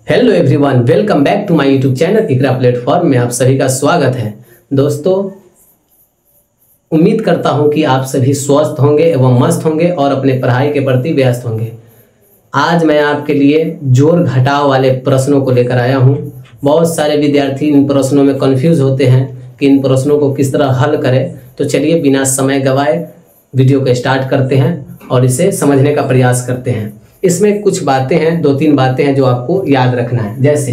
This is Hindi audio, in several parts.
Hello everyone, welcome back to my YouTube channel Iqra platform में आप सभी का स्वागत है। दोस्तों, उम्मीद करता हूं कि आप सभी स्वस्थ होंगे एवं मस्त होंगे और अपने पढ़ाई के प्रति व्यस्त होंगे। आज मैं आपके लिए जोड़ घटाव वाले प्रश्नों को लेकर आया हूं। बहुत सारे विद्यार्थी इन प्रश्नों में कंफ्यूज होते हैं कि इन प्रश्नों को किस तरह हल करें। तो चलिए बिना समय गवाए वीडियो को स्टार्ट करते हैं और इसे समझने का प्रयास करते हैं। इसमें कुछ बातें हैं, 2-3 बातें हैं जो आपको याद रखना है। जैसे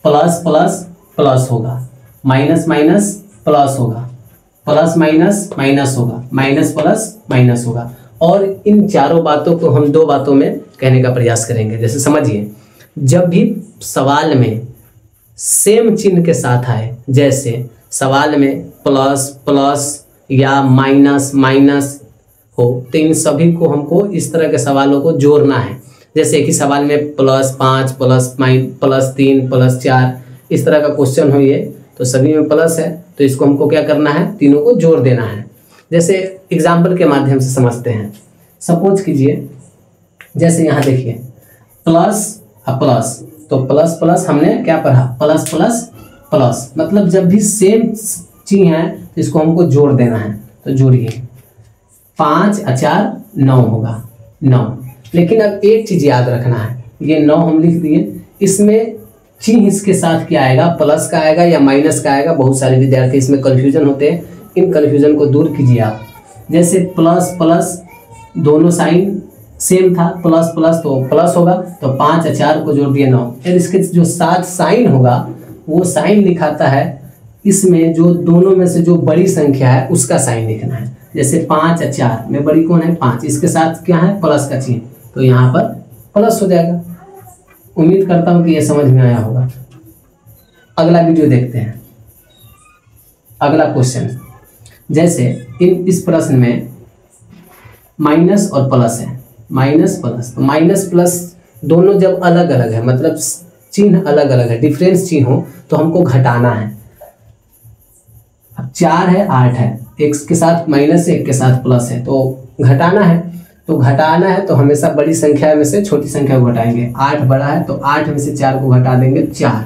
प्लस प्लस प्लस होगा, माइनस माइनस प्लस होगा, प्लस माइनस माइनस होगा, माइनस प्लस माइनस होगा। और इन चारों बातों को हम 2 बातों में कहने का प्रयास करेंगे। जैसे समझिए, जब भी सवाल में सेम चिन्ह के साथ आए, जैसे सवाल में प्लस प्लस या माइनस माइनस हो, तो इन सभी को हमको इस तरह के सवालों को जोड़ना है। जैसे एक ही सवाल में +5 +3 +4 इस तरह का क्वेश्चन हो, ये तो सभी में प्लस है, तो इसको हमको क्या करना है, तीनों को जोड़ देना है। जैसे एग्जाम्पल के माध्यम से समझते हैं। सपोज कीजिए, जैसे यहाँ देखिए प्लस प्लस, तो प्लस प्लस हमने क्या पढ़ा, प्लस प्लस प्लस, मतलब जब भी सेम चीज है तो इसको हमको जोड़ देना है। तो जोड़िए, 5 और 4 9 होगा, 9। लेकिन अब एक चीज याद रखना है, ये 9 हम लिख दिए, इसमें चिन्ह इसके साथ क्या आएगा, प्लस का आएगा या माइनस का आएगा। बहुत सारे विद्यार्थी इसमें कंफ्यूजन होते हैं, इन कंफ्यूजन को दूर कीजिए आप। जैसे प्लस प्लस दोनों साइन सेम था, प्लस प्लस तो प्लस होगा, तो 5 और 4 को जोड़ दिए 9। फिर इसके जो साथ साइन होगा, वो साइन लिखाता है, इसमें जो दोनों में से जो बड़ी संख्या है उसका साइन लिखना है। जैसे 5 और 4 में बड़ी कौन है, 5, इसके साथ क्या है, प्लस का चिन्ह, तो यहाँ पर प्लस हो जाएगा। उम्मीद करता हूँ कि ये समझ में आया होगा। अगला वीडियो देखते हैं। अगला क्वेश्चन, जैसे इस प्रश्न में माइनस और प्लस है, माइनस प्लस, तो माइनस प्लस दोनों जब अलग अलग है, मतलब चिन्ह अलग अलग है, डिफरेंस चिन्ह हो, तो हमको घटाना है। अब 4 है 8 है, एक के साथ माइनस है, एक के साथ प्लस है, तो घटाना है। तो घटाना है तो हमेशा बड़ी संख्या में से छोटी संख्या को घटाएंगे। 8 बड़ा है तो 8 में से 4 को घटा देंगे 4।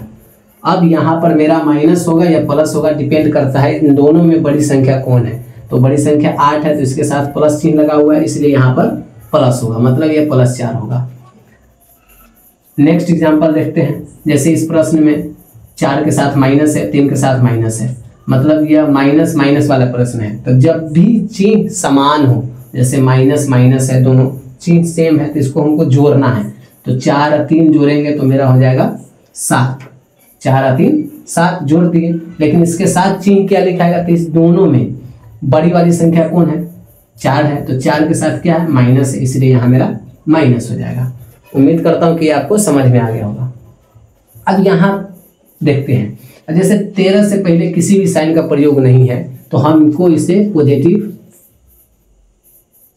अब यहाँ पर मेरा माइनस होगा या प्लस होगा, डिपेंड करता है इन दोनों में बड़ी संख्या कौन है। तो बड़ी संख्या 8 है, तो इसके साथ प्लस चिन्ह लगा हुआ है, इसलिए यहाँ पर प्लस होगा, मतलब ये +4 होगा। नेक्स्ट एग्जाम्पल देखते हैं। जैसे इस प्रश्न में 4 के साथ माइनस है, 3 के साथ माइनस है, मतलब यह माइनस माइनस वाला प्रश्न है। तो जब भी चिन्ह समान हो, जैसे माइनस माइनस है, दोनों चिन्ह सेम है, तो इसको हमको जोड़ना है। तो 4 और 3 जोड़ेंगे तो मेरा हो जाएगा 7। 4 और 3 7 जोड़ दिए, लेकिन इसके साथ चिन्ह क्या लिखाएगा, तो इस दोनों में बड़ी वाली संख्या कौन है, 4 है, तो 4 के साथ क्या है, माइनस है, इसलिए यहाँ मेरा माइनस हो जाएगा। उम्मीद करता हूँ कि आपको समझ में आ गया होगा। अब यहाँ देखते हैं, जैसे 13 से पहले किसी भी साइन का प्रयोग नहीं है, तो हमको इसे पॉजिटिव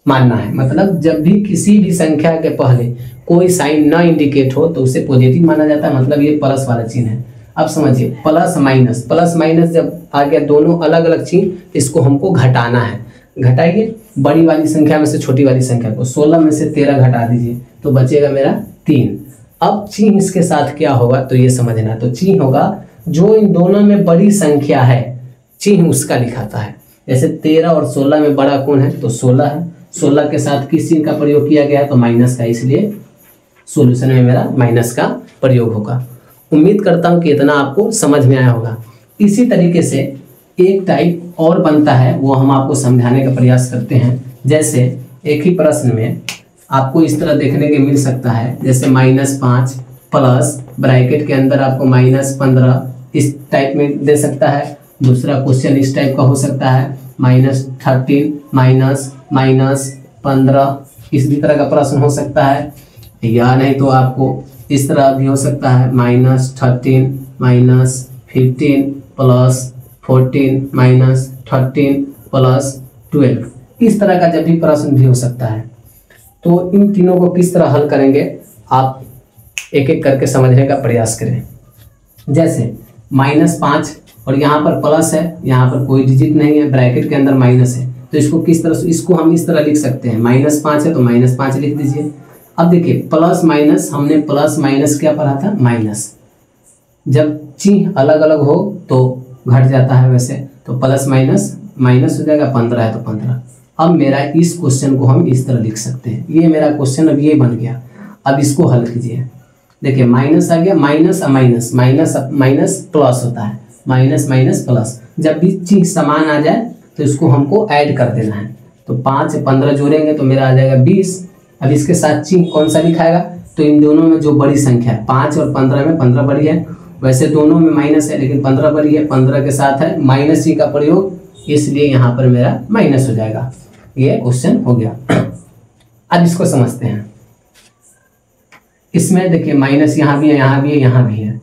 मानना है। मतलब जब भी किसी भी संख्या के पहले कोई साइन ना इंडिकेट हो तो उसे पॉजिटिव माना जाता है, मतलब ये प्लस वाला चिन्ह है। अब समझिए, प्लस माइनस जब आ गया, दोनों अलग अलग चिन्ह, इसको हमको घटाना है। घटाइए, बड़ी वाली संख्या में से छोटी वाली संख्या को, 16 में से 13 घटा दीजिए, तो बचेगा मेरा 3। अब चिन्ह इसके साथ क्या होगा, तो ये समझना। तो चिन्ह होगा जो इन दोनों में बड़ी संख्या है, चिन्ह उसका लिखाता है। जैसे 13 और 16 में बड़ा कौन है, तो 16 है। 16 के साथ किस चिन्ह का प्रयोग किया गया है, तो माइनस का, इसलिए सॉल्यूशन में मेरा माइनस का प्रयोग होगा। उम्मीद करता हूँ कि इतना आपको समझ में आया होगा। इसी तरीके से एक टाइप और बनता है, वो हम आपको समझाने का प्रयास करते हैं। जैसे एक ही प्रश्न में आपको इस तरह देखने के मिल सकता है, जैसे -5 प्लस ब्रैकेट के अंदर आपको -15, इस टाइप में दे सकता है। दूसरा क्वेश्चन इस टाइप का हो सकता है, -13 -15, इस भी तरह का प्रश्न हो सकता है। या नहीं तो आपको इस तरह भी हो सकता है, -13 -15 +14 -13 +12, इस तरह का जब भी प्रश्न भी हो सकता है। तो इन तीनों को किस तरह हल करेंगे, आप एक एक करके समझने का प्रयास करें। जैसे -5 और यहाँ पर प्लस है, यहाँ पर कोई डिजिट नहीं है, ब्रैकेट के अंदर माइनस है, तो इसको किस तरह, इसको हम इस तरह लिख सकते हैं। -5 है तो -5 लिख दीजिए। अब देखिए प्लस माइनस, हमने प्लस माइनस क्या पढ़ा था, माइनस, जब चिन्ह अलग अलग हो तो घट जाता है, वैसे तो प्लस माइनस माइनस हो जाएगा, 15 है तो 15। अब मेरा इस क्वेश्चन को हम इस तरह लिख सकते हैं, ये मेरा क्वेश्चन अब ये बन गया। अब इसको हल कीजिए, देखिए माइनस आ गया, minus minus minus minus plus होता है, माइनस माइनस प्लस, जब भी चिन्ह समान आ जाए तो इसको हमको ऐड कर देना है। तो 5 से 15 जोड़ेंगे तो मेरा आ जाएगा 20। अब इसके साथ चिन्ह कौन सा लिखाएगा, तो इन दोनों में जो बड़ी संख्या है 5 और 15 में 15 बड़ी है, वैसे दोनों में माइनस है लेकिन 15 बड़ी है, 15 के साथ है माइनस चिन्ह का प्रयोग, इसलिए यहाँ पर मेरा माइनस हो जाएगा। ये क्वेश्चन हो गया। अब इसको समझते हैं, इसमें देखिए माइनस यहाँ भी है, यहाँ भी है, यहाँ भी है,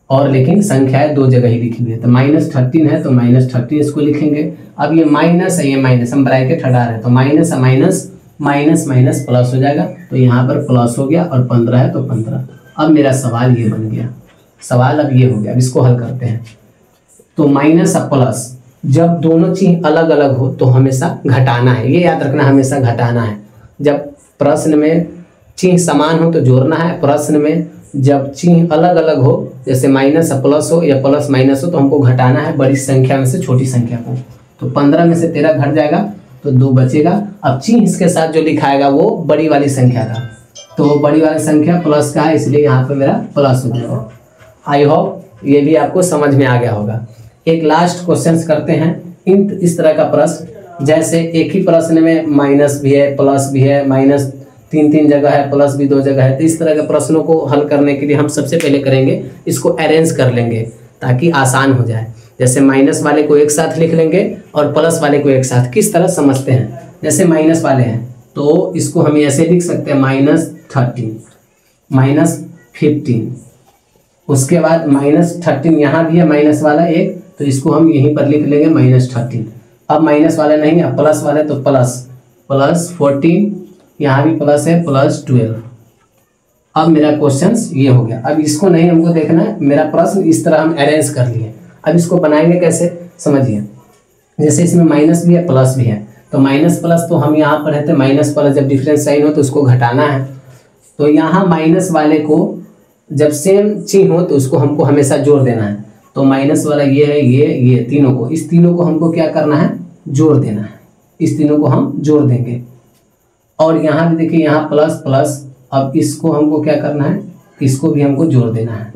और लेकिन संख्याएं दो जगह ही लिखी हुई है। तो -13 है तो -13 इसको लिखेंगे। अब ये माइनस है, ये माइनस, हम ब्रैकेट हटा रहे हैं तो माइनस है, माइनस माइनस माइनस प्लस हो जाएगा, तो यहाँ पर प्लस हो गया, और 15 है तो 15। अब मेरा सवाल ये बन गया, सवाल अब ये हो गया। अब इसको हल करते हैं। तो माइनस और प्लस जब दोनों चीज अलग अलग हो तो हमेशा घटाना है, ये याद रखना, हमेशा घटाना है। जब प्रश्न में चिन्ह समान हो तो जोड़ना है, प्रश्न में जब चिन्ह अलग अलग हो, जैसे माइनस प्लस हो या प्लस माइनस हो, तो हमको घटाना है बड़ी संख्या में से छोटी संख्या को। तो 15 में से 13 घट जाएगा तो 2 बचेगा। अब चिन्ह इसके साथ जो लिखाएगा वो बड़ी वाली संख्या का, तो बड़ी वाली संख्या प्लस का है, इसलिए यहाँ पे मेरा प्लस हो जाएगा। आई होप ये भी आपको समझ में आ गया होगा। एक लास्ट क्वेश्चन करते हैं इस तरह का प्रश्न, जैसे एक ही प्रश्न में माइनस भी है, प्लस भी है, माइनस 3 जगह है, प्लस भी 2 जगह है। तो इस तरह के प्रश्नों को हल करने के लिए हम सबसे पहले करेंगे, इसको अरेंज कर लेंगे ताकि आसान हो जाए। जैसे माइनस वाले को एक साथ लिख लेंगे और प्लस वाले को एक साथ। किस तरह समझते हैं, जैसे माइनस वाले हैं तो इसको हम ऐसे लिख सकते हैं -13 -15, उसके बाद -13 यहाँ भी है माइनस वाला एक, तो इसको हम यहीं पर लिख लेंगे -13। अब माइनस वाले नहीं है, प्लस वाले, तो प्लस 14, यहाँ भी प्लस है, +12। अब मेरा क्वेश्चन ये हो गया। अब इसको नहीं हमको देखना है, मेरा प्रश्न इस तरह हम अरेंज कर लिए। अब इसको बनाएंगे कैसे, समझिए। जैसे इसमें माइनस भी है, प्लस भी है, तो माइनस प्लस तो हम यहाँ पर रहते हैं, माइनस प्लस जब डिफरेंस साइन हो तो उसको घटाना है। तो यहाँ माइनस वाले को जब सेम चिन्ह हो तो उसको हमको हमेशा जोड़ देना है। तो माइनस वाला ये है, ये तीनों को, इस तीनों को हमको क्या करना है, जोड़ देना है। इस तीनों को हम जोड़ देंगे। और यहाँ भी देखिए, यहाँ प्लस प्लस, अब इसको हमको क्या करना है, इसको भी हमको जोड़ देना है।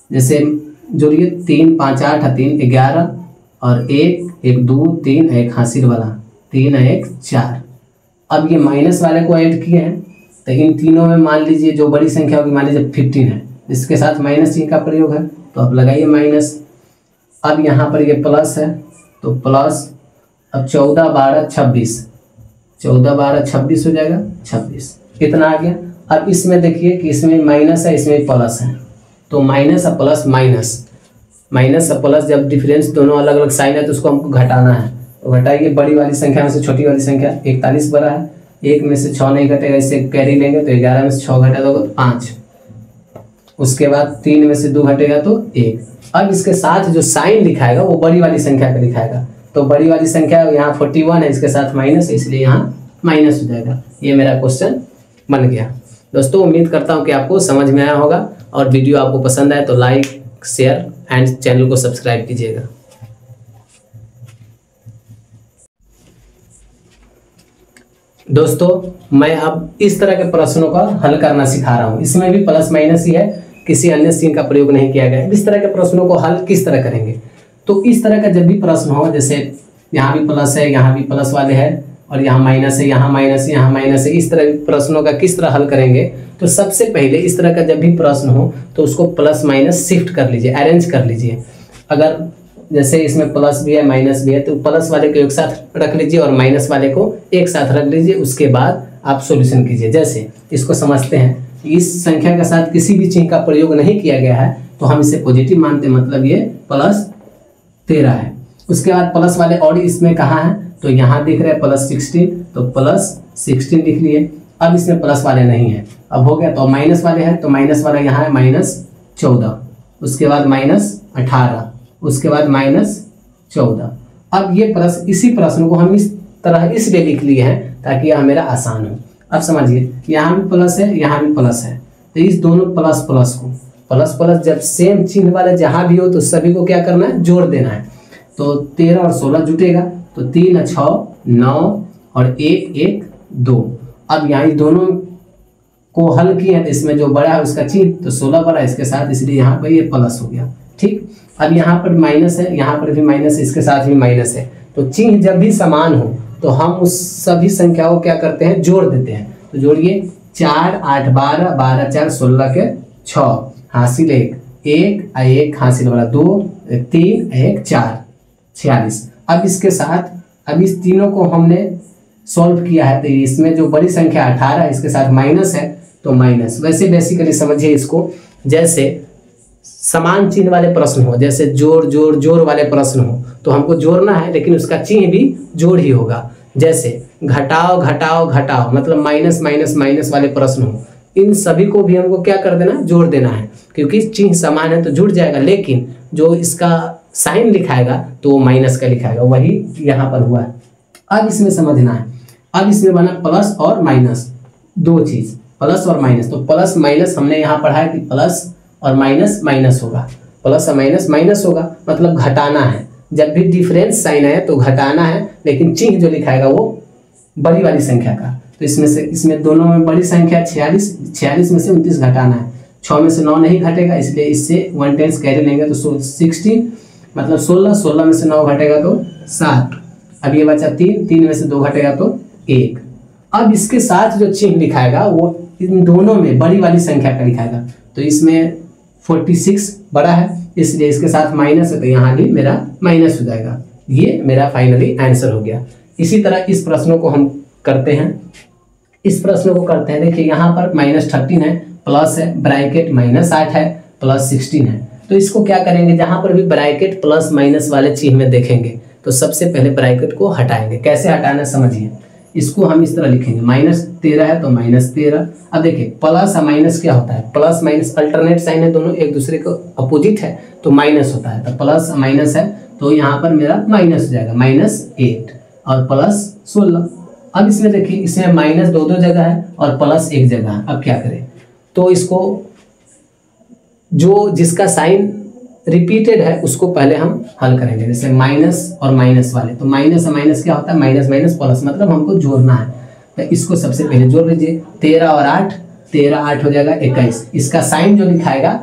जैसे जोड़िए, 3 5 8 3 11, और 1 2 3 एक हासिल वाला, 3 1 4। अब ये माइनस वाले को ऐड किए हैं तो इन तीनों में मान लीजिए जो बड़ी संख्या होगी, मान लीजिए 15 है, इसके साथ माइनस चिन्ह का प्रयोग है, तो अब लगाइए माइनस। अब यहाँ पर ये प्लस है तो प्लस, अब 14 12 26, 14 12 26 हो जाएगा, 26 कितना आ गया। अब इसमें देखिए कि इसमें माइनस है, इसमें प्लस है, तो माइनस और प्लस माइनस और प्लस जब डिफरेंस दोनों अलग अलग साइन है तो उसको हमको घटाना है। तो घटाइए, बड़ी वाली संख्या में से छोटी वाली संख्या, 41 बड़ा है, 1 में से 6 नहीं घटेगा, इससे कैरी लेंगे तो 11 में से 6 घटा तो 5, उसके बाद 3 में से 2 घटेगा तो 1। अब इसके साथ जो साइन लिखाएगा वो बड़ी वाली संख्या का लिखाएगा, तो बड़ी वाली संख्या यहाँ 41 है, इसके साथ माइनस, इसलिए यहाँ माइनस हो जाएगा। ये मेरा क्वेश्चन बन गया। दोस्तों उम्मीद करता हूँ कि आपको समझ में आया होगा, और वीडियो आपको पसंद आए तो लाइक शेयर एंड चैनल को सब्सक्राइब कीजिएगा। दोस्तों मैं अब इस तरह के प्रश्नों का हल करना सिखा रहा हूँ। इसमें भी प्लस माइनस ही है, किसी अन्य चिन्ह का प्रयोग नहीं किया गया है। इस तरह के प्रश्नों को हल किस तरह करेंगे, तो इस तरह का जब भी प्रश्न हो, जैसे यहाँ भी प्लस है, यहाँ भी प्लस वाले है, और यहाँ माइनस है, यहाँ माइनस है, यहाँ माइनस है, इस तरह प्रश्नों का किस तरह हल करेंगे। तो सबसे पहले इस तरह का जब भी प्रश्न हो तो उसको प्लस माइनस शिफ्ट कर लीजिए, अरेंज कर लीजिए। अगर जैसे इसमें प्लस भी है माइनस भी है तो प्लस वाले को एक साथ रख लीजिए और माइनस वाले को एक साथ रख लीजिए, उसके बाद आप सॉल्यूशन कीजिए। जैसे इसको समझते हैं, इस संख्या के साथ किसी भी चिन्ह का प्रयोग नहीं किया गया है तो हम इसे पॉजिटिव मानते हैं, मतलब ये +13 है। उसके बाद प्लस वाले और इसमें कहाँ है, तो यहाँ दिख रहे हैं +16, तो +16 लिख लिए। अब इसमें प्लस वाले नहीं है, अब हो गया। तो माइनस वाले हैं तो माइनस वाला यहाँ है -14, उसके बाद -18, उसके बाद -14। अब ये इसी प्रश्न को हम इस तरह इसलिए लिख लिए हैं ताकि यह मेरा आसान हो। अब समझिए यहाँ भी प्लस है, यहाँ भी प्लस है, तो इस दोनों प्लस प्लस को प्लस प्लस जब सेम चिन्ह वाले जहाँ भी हो तो सभी को क्या करना है, जोड़ देना है। तो 13 और 16 जुटेगा, तो 3 और 6 9 और 1 1 2। अब यहाँ दोनों को हल किया तो इसमें जो बड़ा है उसका चिन्ह तो 16 बड़ा इसके साथ, इसलिए यहाँ पर ये प्लस हो गया। ठीक, अब यहाँ पर माइनस है, यहाँ पर भी माइनस है, इसके साथ भी माइनस है। तो चिन्ह जब भी समान हो तो हम उस सभी संख्याओं को क्या करते हैं, जोड़ देते हैं। तो जोड़िए 4 8 12 12 4 16 के 6 हासिल 1 1 1 हासिल वाला 2 3 1 4 46। अब इसके साथ अब इस तीनों को हमने सॉल्व किया है तो इसमें जो बड़ी संख्या 18 इसके साथ माइनस है तो माइनस। वैसे बेसिकली समझिए इसको, जैसे समान चिन्ह वाले प्रश्न हो, जैसे जोड़ जोड़ जोड़ वाले प्रश्न हो तो हमको जोड़ना है लेकिन उसका चिन्ह भी जोड़ ही होगा। जैसे घटाओ घटाओ घटाओ मतलब माइनस माइनस माइनस वाले प्रश्न हो, इन सभी को भी हमको क्या कर देना, जोड़ देना है, क्योंकि चिन्ह समान है तो जुड़ जाएगा, लेकिन जो इसका साइन लिखाएगा तो वो माइनस का लिखाएगा, वही यहाँ पर हुआ है। अब इसमें समझना है, अब इसमें बना प्लस और माइनस, दो चीज प्लस और माइनस। तो प्लस माइनस हमने यहाँ पढ़ा है कि प्लस और माइनस माइनस होगा, प्लस और माइनस माइनस होगा, मतलब घटाना है। जब भी डिफरेंस साइन आए तो घटाना है, लेकिन चिन्ह जो लिखाएगा वो बड़ी वाली संख्या का। तो इसमें दोनों में बड़ी संख्या 46 में से 29 घटाना है, 6 में से 9 नहीं घटेगा, इसलिए इससे 1 10 कैरी लेंगे तो 16 मतलब 16 में से 9 घटेगा तो 7। अब ये बचा 3 में से 2 घटेगा तो 1। अब इसके साथ जो चिन्ह लिखाएगा वो इन दोनों में बड़ी वाली संख्या का लिखाएगा। तो इसमें 46 बड़ा है इसलिए इसके साथ माइनस है तो यहाँ भी मेरा माइनस हो जाएगा। ये मेरा फाइनली आंसर हो गया। इसी तरह इस प्रश्नों को हम करते हैं, देखिए यहाँ पर -13 है, प्लस है, ब्रैकेट -8 है, प्लस 16 है। तो इसको क्या करेंगे, जहाँ पर भी ब्रैकेट प्लस माइनस वाले चिन्ह में देखेंगे तो सबसे पहले ब्रैकेट को हटाएंगे। कैसे हटाना समझिए, इसको हम इस तरह लिखेंगे, -13 है तो -13। अब देखिए प्लस और माइनस क्या होता है, प्लस माइनस अल्टरनेट साइन है, दोनों एक दूसरे को अपोजिट है तो माइनस होता है। तो प्लस माइनस है तो यहाँ पर मेरा माइनस हो जाएगा, -8 और प्लस 16। अब इसमें देखिए इसमें माइनस दो जगह है और प्लस एक जगह है। अब क्या करें, तो इसको जो जिसका साइन रिपीटेड है उसको पहले हम हल करेंगे। जैसे माइनस और माइनस वाले, तो माइनस और माइनस क्या होता है, माइनस माइनस प्लस, मतलब हमको जोड़ना है। तो इसको सबसे पहले जोड़ लीजिए, 13 और 8, 13 8 हो जाएगा 21। इसका साइन जो लिखाएगा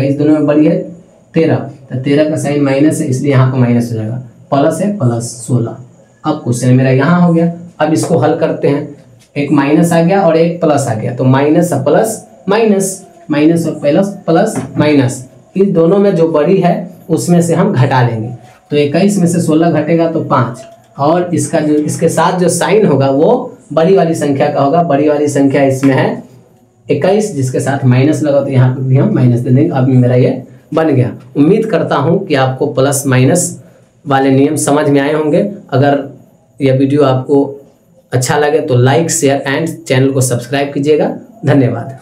इस दोनों में बड़ी है 13, तो 13 का साइन माइनस है इसलिए यहाँ पर माइनस हो जाएगा, प्लस है प्लस 16। अब क्वेश्चन मेरा यहाँ हो गया। अब इसको हल करते हैं, एक माइनस आ गया और एक प्लस आ गया, तो माइनस और प्लस माइनस, माइनस और प्लस प्लस माइनस, इन दोनों में जो बड़ी है उसमें से हम घटा लेंगे। तो 21 में से 16 घटेगा तो 5, और इसका जो इसके साथ जो साइन होगा वो बड़ी वाली संख्या का होगा। बड़ी वाली संख्या इसमें है 21, जिसके साथ माइनस लगा तो यहाँ पर भी हम माइनस दे देंगे। अब मेरा ये बन गया। उम्मीद करता हूँ कि आपको प्लस माइनस वाले नियम समझ में आए होंगे। अगर यह वीडियो आपको अच्छा लगे तो लाइक शेयर एंड चैनल को सब्सक्राइब कीजिएगा। धन्यवाद।